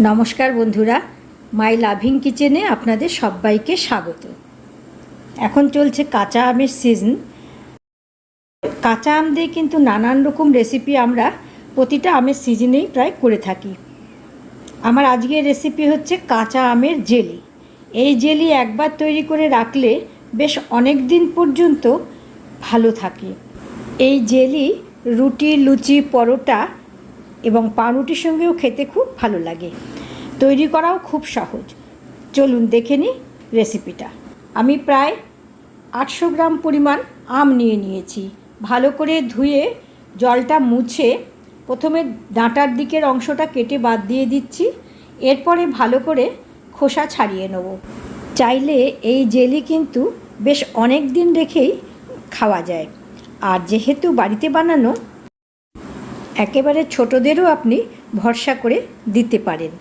নমস্কার বন্ধুরা, my loving কিচেনে আপনাদের সবাইকে স্বাগত। এখন চলছে কাঁচা আমের সিজন। কাঁচা আম দিয়ে কিন্তু নানান রকম রেসিপি আমরা প্রতিটা আমের সিজনেই প্রায় করে থাকি। আমার আজকের রেসিপি হচ্ছে কাঁচা আমের জেলি। এই জেলি একবার তৈরি করে রাখলে বেশ অনেক দিন পর্যন্ত ভালো থাকে। এই জেলি রুটি, লুচি, পরোটা এবং পাউরুটির সঙ্গেও খেতে খুব ভালো লাগে। তৈরি করাও খুব সহজ। চলুন দেখে নিই রেসিপিটা। আমি প্রায় 800 গ্রাম পরিমাণ আম নিয়েছি। ভালো করে ধুয়ে জলটা মুছে প্রথমে ডাঁটার দিকের অংশটা কেটে বাদ দিয়ে দিচ্ছি। এরপরে ভালো করে খোসা ছাড়িয়ে নেব। চাইলে এই জেলি কিন্তু বেশ অনেক দিন রেখেই খাওয়া যায়। আর যেহেতু বাড়িতে বানানো, একেবারে ছোটদেরও আপনি ভরসা করে দিতে পারেন।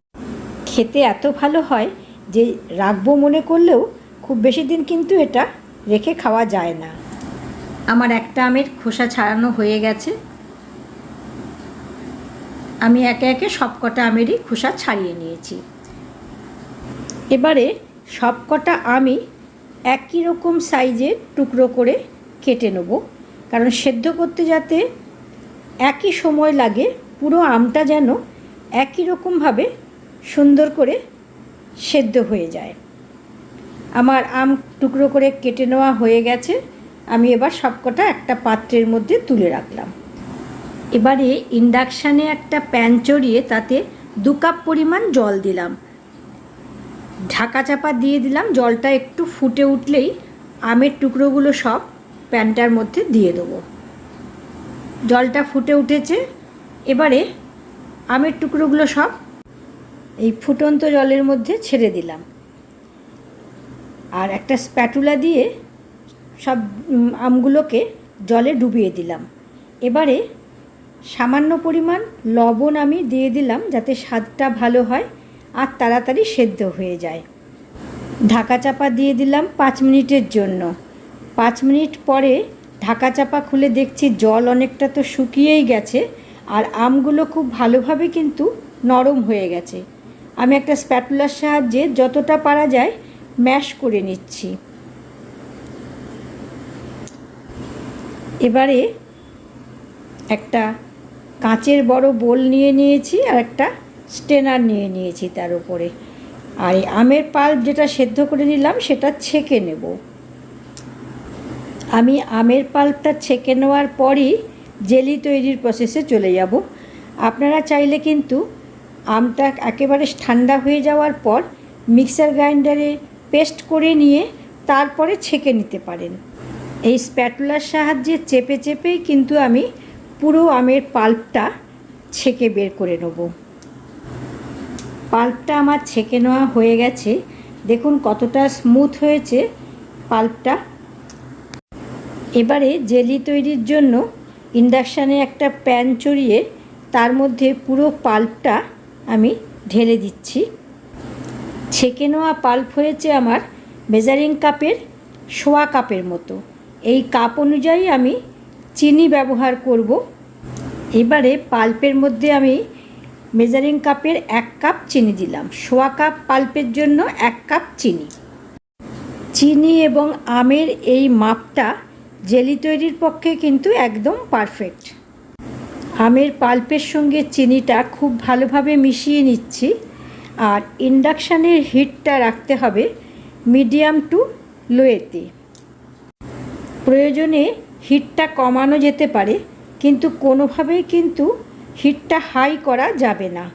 খেতে এত ভালো হয় যে রাখবো মনে করলেও খুব বেশি দিন কিন্তু এটা রেখে খাওয়া যায় না। আমার একটা আমের খোসা ছাড়ানো হয়ে গেছে। আমি একে একে সবকটা আমেরই খোসা ছাড়িয়ে নিয়েছি। এবারে সবকটা আমি একই রকম সাইজের টুকরো করে কেটে নেব, কারণ সেদ্ধ করতে যাতে একই সময় লাগে, পুরো আমটা যেন একই রকমভাবে সুন্দর করে সেদ্ধ হয়ে যায়। আমার আম টুকরো করে কেটে নেওয়া হয়ে গেছে। আমি এবার সবকটা একটা পাত্রের মধ্যে তুলে রাখলাম। এবারে ইন্ডাকশানে একটা প্যান চড়িয়ে তাতে 2 কাপ পরিমাণ জল দিলাম। ঢাকা চাপা দিয়ে দিলাম। জলটা একটু ফুটে উঠলেই আমের টুকরোগুলো সব প্যানটার মধ্যে দিয়ে দেবো। জলটা ফুটে উঠেছে। এবারে আমের টুকরোগুলো সব এই ফুটন্ত জলের মধ্যে ছেড়ে দিলাম। আর একটা স্প্যাটুলা দিয়ে সব আমগুলোকে জলে ডুবিয়ে দিলাম। এবারে সামান্য পরিমাণ লবণ আমি দিয়ে দিলাম, যাতে স্বাদটা ভালো হয় আর তাড়াতাড়ি সেদ্ধ হয়ে যায়। ঢাকা চাপা দিয়ে দিলাম 5 মিনিটের জন্য। 5 মিনিট পরে ঢাকা চাপা খুলে দেখছি জল অনেকটা তো শুকিয়েই গেছে, আর আমগুলো খুব ভালোভাবে কিন্তু নরম হয়ে গেছে। আমি একটা স্প্যাটুলার সাহায্যে যতটা পারা যায় ম্যাশ করে নিচ্ছি। এবারে একটা কাঁচের বড় বোল নিয়ে নিয়েছি আর একটা স্ট্রেনার নিয়ে নিয়েছি তার উপরে। আর এই আমের পাল্প যেটা সেদ্ধ করে নিলাম সেটা ছেঁকে নেব। আমি আমের পাল্পটা ছেঁকে নেওয়ার পরই জেলি তৈরির প্রসেসে চলে যাব। আপনারা চাইলে কিন্তু আমটা একেবারে ঠান্ডা হয়ে যাওয়ার পর মিক্সার গ্রাইন্ডারে পেস্ট করে নিয়ে তারপরে ছেঁকে নিতে পারেন। এই স্প্যাটুলার সাহায্যে চেপে চেপেই কিন্তু আমি পুরো আমের পাল্পটা ছেঁকে বের করে নেব। পাল্পটা আমার ছেঁকে নেওয়া হয়ে গেছে। দেখুন কতটা স্মুথ হয়েছে পাল্পটা। এবারে জেলি তৈরির জন্য ইন্ডাকশানে একটা প্যান চড়িয়ে তার মধ্যে পুরো পাল্পটা আমি ঢেলে দিচ্ছি। ছেঁকে নেওয়া পাল্প হয়েছে আমার মেজারিং কাপের 1/4 কাপের মতো। এই কাপ অনুযায়ী আমি চিনি ব্যবহার করব। এবারে পাল্পের মধ্যে আমি মেজারিং কাপের 1 কাপ চিনি দিলাম। 1/4 কাপ পাল্পের জন্য 1 কাপ চিনি। চিনি এবং আমের এই মাপটা জেলি তৈরির পক্ষে কিন্তু একদম পারফেক্ট। আমের পাল্পের সঙ্গে চিনিটা খুব ভালোভাবে মিশিয়ে নিচ্ছি। আর ইন্ডাকশানের হিটটা রাখতে হবে মিডিয়াম টু লোয়েতে। প্রয়োজনে হিটটা কমানো যেতে পারে, কিন্তু কোনোভাবেই কিন্তু হিটটা হাই করা যাবে না।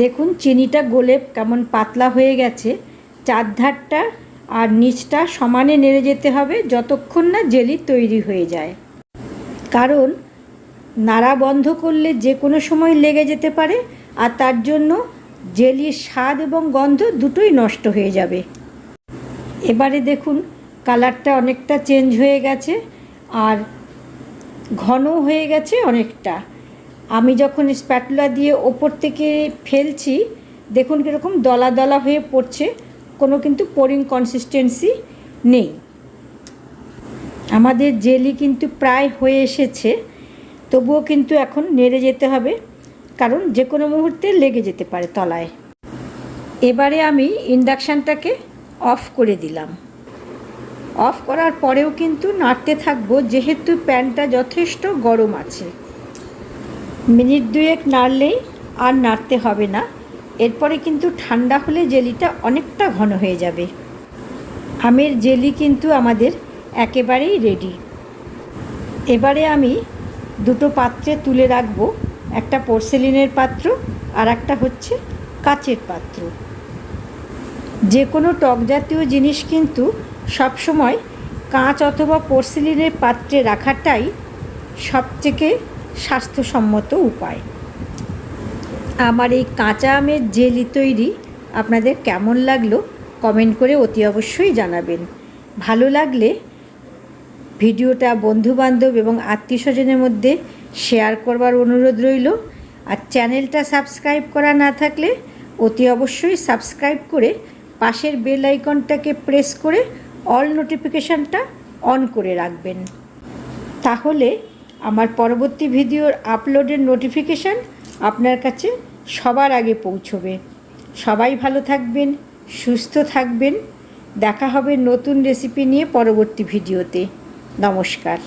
দেখুন চিনিটা গলে কেমন পাতলা হয়ে গেছে। চারধারটা আর নিচটা সমানে নেড়ে যেতে হবে যতক্ষণ না জেলি তৈরি হয়ে যায়, কারণ নাড়া বন্ধ করলে যে কোনো সময় লেগে যেতে পারে, আর তার জন্য জেলির স্বাদ এবং গন্ধ দুটোই নষ্ট হয়ে যাবে। এবারে দেখুন কালারটা অনেকটা চেঞ্জ হয়ে গেছে আর ঘন হয়ে গেছে অনেকটা। আমি যখন স্প্যাটুলা দিয়ে ওপর থেকে ফেলছি, দেখুন কীরকম দলা দলা হয়ে পড়ছে, কোনো কিন্তু পোরিং কনসিস্টেন্সি নেই। আমাদের জেলি কিন্তু প্রায় হয়ে এসেছে, তবুও কিন্তু এখন নেড়ে যেতে হবে, কারণ যে কোনো মুহূর্তে লেগে যেতে পারে তলায়। এবারে আমি ইন্ডাকশানটাকে অফ করে দিলাম। অফ করার পরেও কিন্তু নাড়তে থাকবো, যেহেতু প্যানটা যথেষ্ট গরম আছে। মিনিট 2 নাড়লেই আর নাড়তে হবে না। এরপরে কিন্তু ঠান্ডা হলে জেলিটা অনেকটা ঘন হয়ে যাবে। আমের জেলি কিন্তু আমাদের একেবারেই রেডি। এবারে আমি দুটো পাত্রে তুলে রাখবো, একটা পোর্সেলিনের পাত্র আর একটা হচ্ছে কাচের পাত্র। যে কোনো টক জাতীয় জিনিস কিন্তু সবসময় কাঁচ অথবা পোর্সেলিনের পাত্রে রাখাটাই সবথেকে স্বাস্থ্যসম্মত উপায়। আমার এই কাঁচা আমের জেলি তৈরি আপনাদের কেমন লাগলো কমেন্ট করে অতি অবশ্যই জানাবেন। ভালো লাগলে ভিডিওটা বন্ধুবান্ধব এবং আত্মীয়স্বজনের মধ্যে শেয়ার করবার অনুরোধ রইল। আর চ্যানেলটা সাবস্ক্রাইব করা না থাকলে অতি অবশ্যই সাবস্ক্রাইব করে পাশের বেল আইকনটাকে প্রেস করে অল নোটিফিকেশানটা অন করে রাখবেন। তাহলে আমার পরবর্তী ভিডিওর আপলোডের নোটিফিকেশান আপনার কাছে সবার আগে পৌঁছবে। সবাই ভালো থাকবেন, সুস্থ থাকবেন। দেখা হবে নতুন রেসিপি নিয়ে পরবর্তী ভিডিওতে। নমস্কার।